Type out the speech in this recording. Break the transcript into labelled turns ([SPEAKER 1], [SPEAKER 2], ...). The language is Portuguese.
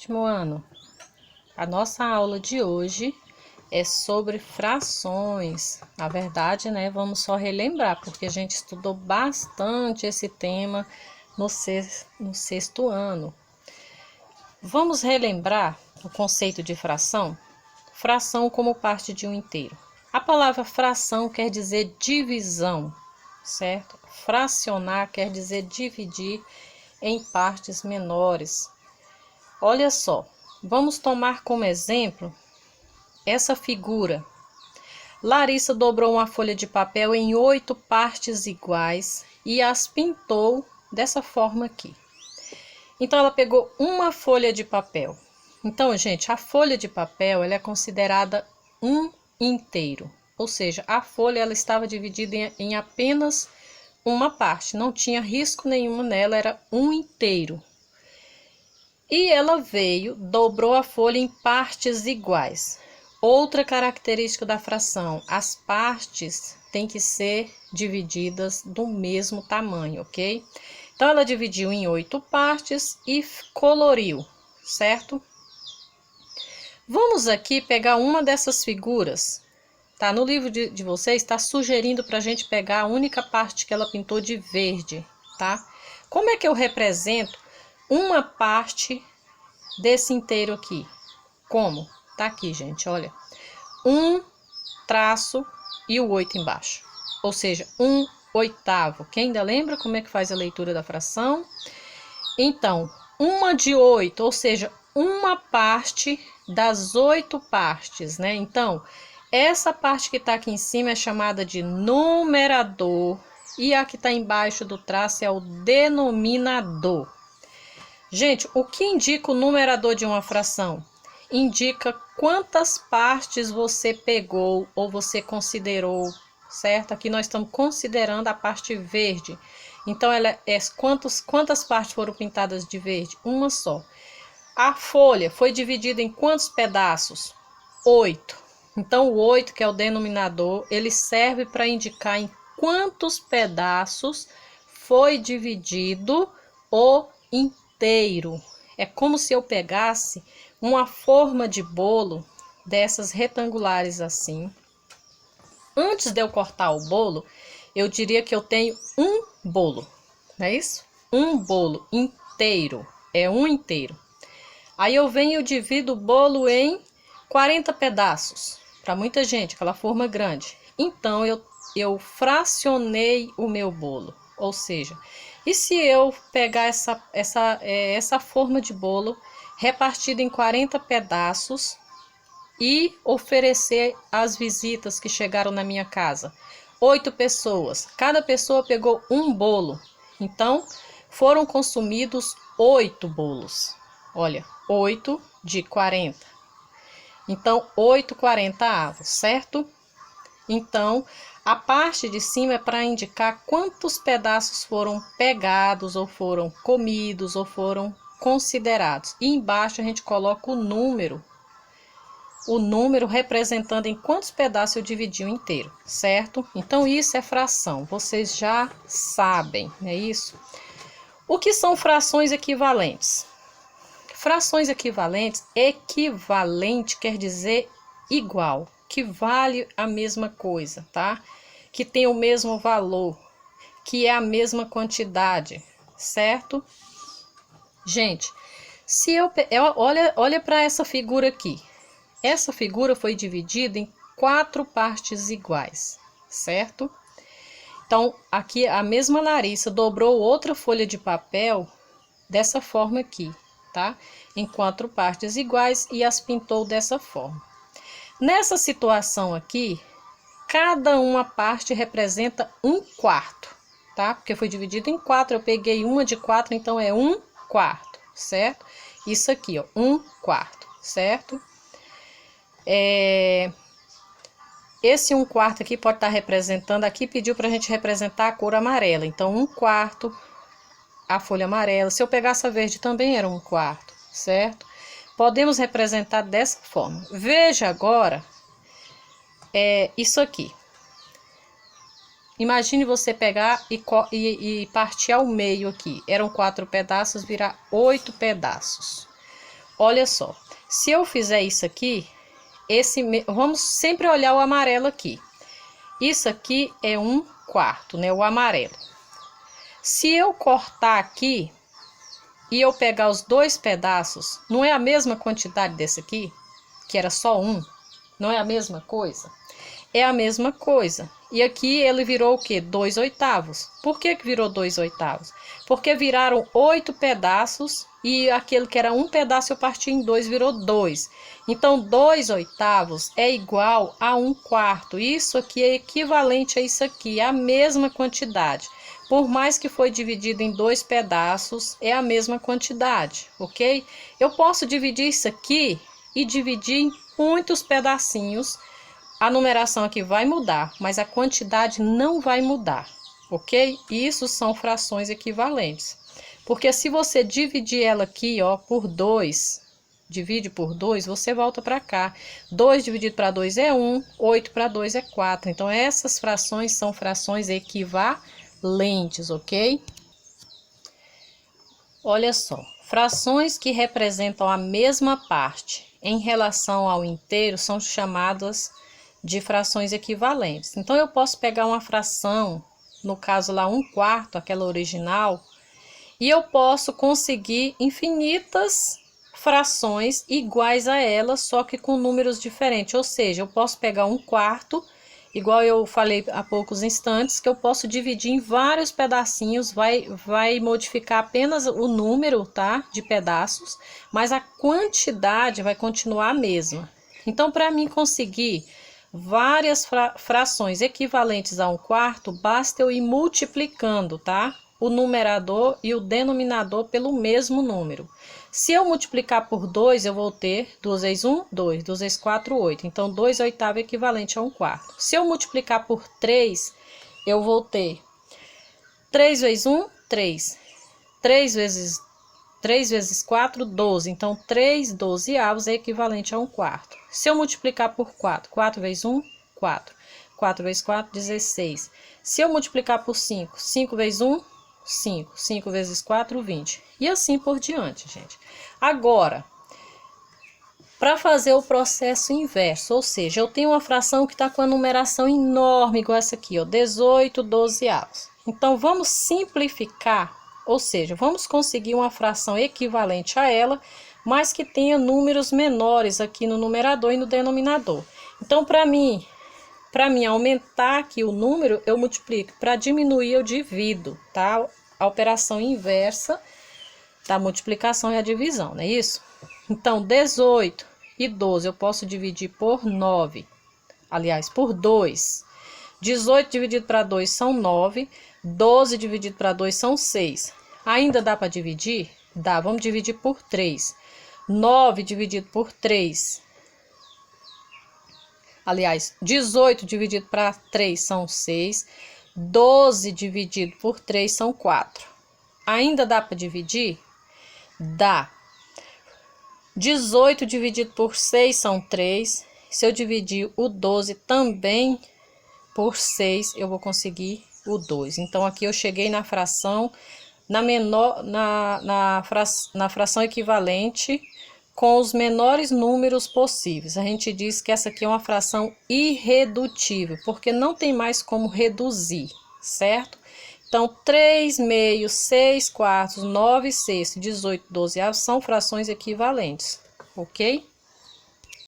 [SPEAKER 1] Sétimo ano. A nossa aula de hoje é sobre frações. Na verdade, né, vamos só relembrar, porque a gente estudou bastante esse tema no sexto ano. Vamos relembrar o conceito de fração? Fração como parte de um inteiro. A palavra fração quer dizer divisão, certo? Fracionar quer dizer dividir em partes menores. Olha só, vamos tomar como exemplo essa figura. Larissa dobrou uma folha de papel em 8 partes iguais e as pintou dessa forma aqui. Então, ela pegou uma folha de papel. Então, gente, a folha de papel ela é considerada um inteiro. Ou seja, a folha ela estava dividida em apenas uma parte. Não tinha risco nenhum nela, era um inteiro. E ela veio, dobrou a folha em partes iguais. Outra característica da fração, as partes têm que ser divididas do mesmo tamanho, ok? Então, ela dividiu em 8 partes e coloriu, certo? Vamos aqui pegar uma dessas figuras, tá? No livro de vocês está sugerindo para a gente pegar a única parte que ela pintou de verde, tá? Como é que eu represento uma parte desse inteiro aqui? Como? Tá aqui, gente, olha. Um traço e o 8 embaixo. Ou seja, 1/8. Quem ainda lembra como é que faz a leitura da fração? Então, uma de 8, ou seja, uma parte das 8 partes, né? Então, essa parte que tá aqui em cima é chamada de numerador e a que tá embaixo do traço é o denominador. Gente, o que indica o numerador de uma fração? Indica quantas partes você pegou ou você considerou, certo? Aqui nós estamos considerando a parte verde. Então, ela é quantas partes foram pintadas de verde? Uma só. A folha foi dividida em quantos pedaços? 8. Então, o 8, que é o denominador, ele serve para indicar em quantos pedaços foi dividido o inteiro. É como se eu pegasse uma forma de bolo dessas retangulares assim. Antes de eu cortar o bolo, eu diria que eu tenho um bolo, não é isso? Um bolo inteiro, é um inteiro. Aí eu venho e divido o bolo em 40 pedaços, para muita gente, aquela forma grande. Então, eu fracionei o meu bolo, ou seja, e se eu pegar essa forma de bolo repartida em 40 pedaços e oferecer às visitas que chegaram na minha casa? 8 pessoas, cada pessoa pegou um bolo, então foram consumidos 8 bolos. Olha, 8 de 40. Então, 8/40, certo? Então, a parte de cima é para indicar quantos pedaços foram pegados, ou foram comidos, ou foram considerados. E embaixo a gente coloca o número representando em quantos pedaços eu dividi o inteiro, certo? Então, isso é fração, vocês já sabem, não é isso? O que são frações equivalentes? Frações equivalentes, equivalente quer dizer igual, que vale a mesma coisa, tá? Que tem o mesmo valor, que é a mesma quantidade, certo? Gente, se olha para essa figura aqui. Essa figura foi dividida em 4 partes iguais, certo? Então, aqui a mesma Larissa dobrou outra folha de papel dessa forma aqui, tá? Em 4 partes iguais e as pintou dessa forma. Nessa situação aqui, cada uma parte representa 1/4, tá? Porque foi dividido em 4, eu peguei uma de 4, então é 1/4, certo? Isso aqui, ó, 1/4, certo? Esse 1/4 aqui pode estar representando, aqui pediu pra gente representar a cor amarela, então 1/4 a folha amarela. Se eu pegasse a verde também era 1/4, certo? Podemos representar dessa forma. Veja agora isso aqui. Imagine você pegar e partir ao meio aqui. Eram 4 pedaços, virar 8 pedaços. olha só, se eu fizer isso aqui, vamos sempre olhar o amarelo aqui. Isso aqui é 1/4, né? O amarelo. Se eu cortar aqui e eu pegar os dois pedaços, não é a mesma quantidade desse aqui? Que era só 1? Não é a mesma coisa? É a mesma coisa. E aqui ele virou o quê? 2/8. Por que que virou 2/8? Porque viraram 8 pedaços e aquele que era um pedaço eu parti em 2 virou 2. Então 2/8 é igual a 1/4. Isso aqui é equivalente a isso aqui, a mesma quantidade. Por mais que foi dividido em 2 pedaços, é a mesma quantidade, ok? Eu posso dividir isso aqui e dividir em muitos pedacinhos. A numeração aqui vai mudar, mas a quantidade não vai mudar, ok? Isso são frações equivalentes. Porque se você dividir ela aqui, ó, por 2, divide por 2, você volta para cá. 2 dividido para 2 é 1, 8 para 2 é 4. Então, essas frações são frações equivalentes, ok? Olha só, frações que representam a mesma parte em relação ao inteiro são chamadas de frações equivalentes. Então, eu posso pegar uma fração, no caso lá 1/4, aquela original, e eu posso conseguir infinitas frações iguais a ela, só que com números diferentes. Ou seja, eu posso pegar 1/4, igual eu falei há poucos instantes, que eu posso dividir em vários pedacinhos, vai modificar apenas o número, tá, de pedaços, mas a quantidade vai continuar a mesma. Então, para mim conseguir várias frações equivalentes a 1/4, basta eu ir multiplicando, tá? O numerador e o denominador pelo mesmo número. Se eu multiplicar por 2, eu vou ter 2 vezes 1, 2, 2 vezes 4, 8. Então, 2/8 é equivalente a 1/4. Se eu multiplicar por 3, eu vou ter 3 vezes 1, 3. 3 vezes 4, 12. Então, 3/12 é equivalente a 1/4. Se eu multiplicar por 4, 4 vezes 1, 4. 4 vezes 4, 16. Se eu multiplicar por 5, 5 vezes 1, 5. 5 vezes 4, 20. E assim por diante, gente. Agora, para fazer o processo inverso, ou seja, eu tenho uma fração que está com a numeração enorme, igual essa aqui, ó, 18/12. Então, vamos simplificar, ou seja, vamos conseguir uma fração equivalente a ela, mas que tenha números menores aqui no numerador e no denominador. Então, para mim aumentar aqui o número, eu multiplico. Para diminuir, eu divido, tá? A operação inversa da multiplicação e a divisão, não é isso? Então, 18 e 12 eu posso dividir por 9. Aliás, por 2. 18 dividido para 2 são 9. 12 dividido para 2 são 6. Ainda dá para dividir? Dá. Vamos dividir por 3. 9 dividido por 3. Aliás, 18 dividido para 3 são 6. 12 dividido por 3 são 4. Ainda dá para dividir? Dá. 18 dividido por 6 são 3. Se eu dividir o 12 também por 6, eu vou conseguir o 2. Então, aqui eu cheguei na fração, na fração equivalente com os menores números possíveis. A gente diz que essa aqui é uma fração irredutível, porque não tem mais como reduzir, certo? Então, 3 meios, 6/4, 9/6, 18/12 são frações equivalentes, ok?